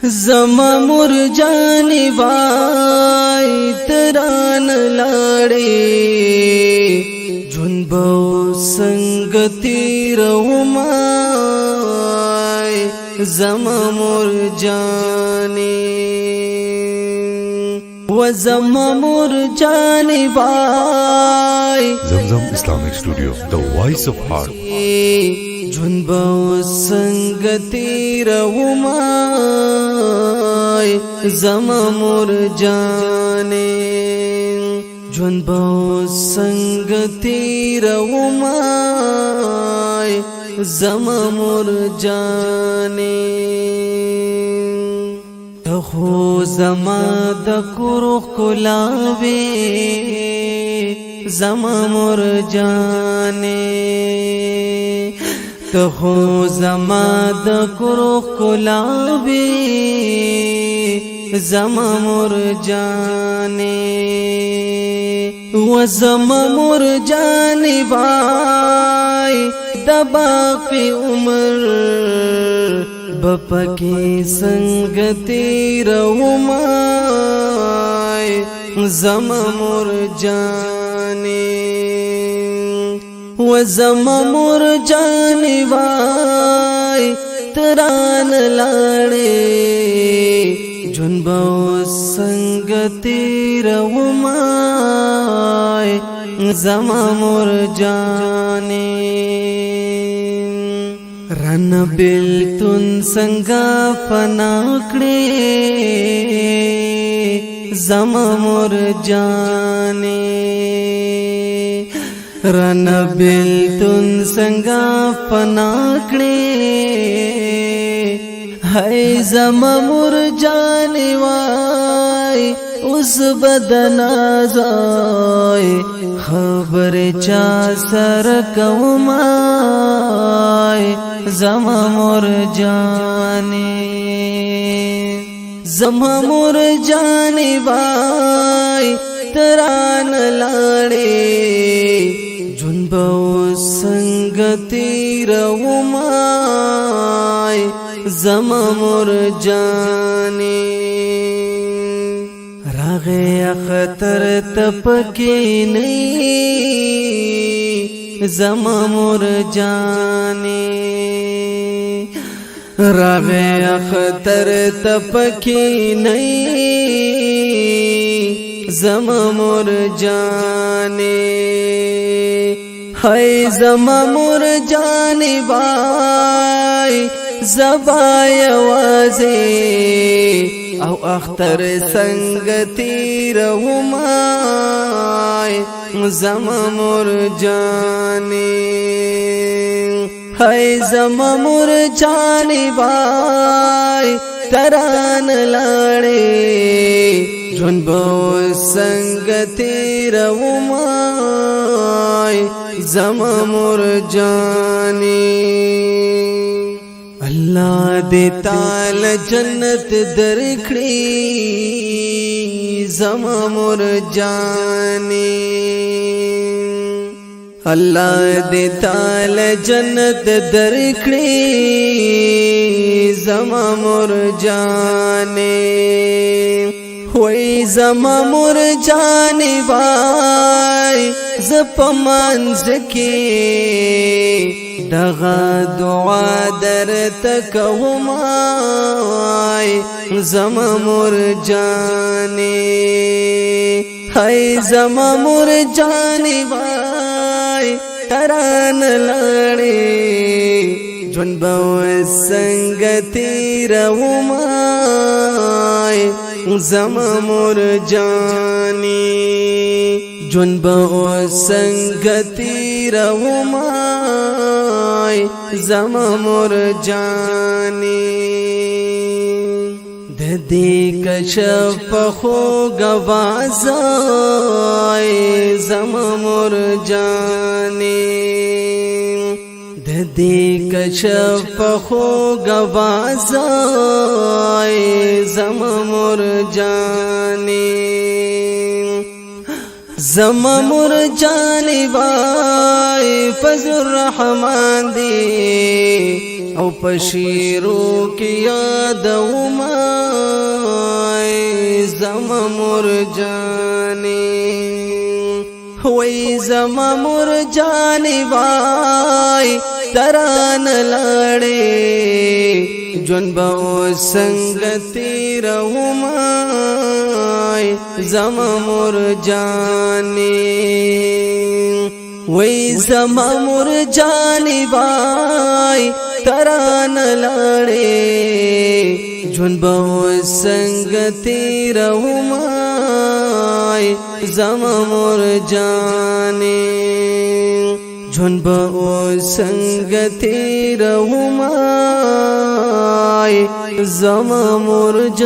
زما مرجانی وای تران لاړې جنبو سنگتی رومای زما مرجانی و زما مرجانی وای Zamzam Islamic Studio, the voice of heart. جنبو سنگتی رومای زما مرجانی جنبو سنگتی رومای زما مرجانی تخو زما د کورخ کلاوی زما مرجانی تخو زما د کورخ کلاوی زما مرجانی و زما مرجانی وای د باقی عمر بپکی سنگتی رومای زما مرجانی و زما مرجانی وای تران لاړې جنبو سنگتی رومای زما مرجانی رن بیلتون سنگا فنا کړې زما مرجانی رن بیلتون سنگا فنا کړې هاي زما مرجانی وای اوس بدنا زای خبر چا سر کومای زما مرجانی زما مرجانی وای تران لاړې جنبو سنگتی رومای زما مرجانی راغه اختر تپکی نی زما مرجانی راغه اختر تپکی نی زما مرجانی هاي زما مرجانی وای زبا یوازی او اختر سنگتی رومای زما مرجانی هاي زما مرجانی وای تران لاړې جنبو سنگتی رومای زما مرجانی الله دې تعالی جنت درکړي زما مرجانی الله دې تعالی جنت درکړي زما مرجانی وای زما مرجانی وای زپمانځ کې دغه دعا درته کومای زما مرجانی هاي زما مرجانی وای تران لاړې جنبو سنگتی رومای زما مرجانی جنبو سنگتی رومای زما مرجانی د دې کشف خو غوازای زما مرجانی د دې کشف خو غوازای زما مرجانی زما مرجانی وای فضل الرحمن دی او پشیرو کی یاد وما مرجانی وای زما مرجانی وای تران لړې جون به سنگتی رهمای زما مرجانی وای زما مرجانی وای تران لړې جون به سنگتی رهمای زما مرجانی جون به سنگتی رهمای زما مرجانی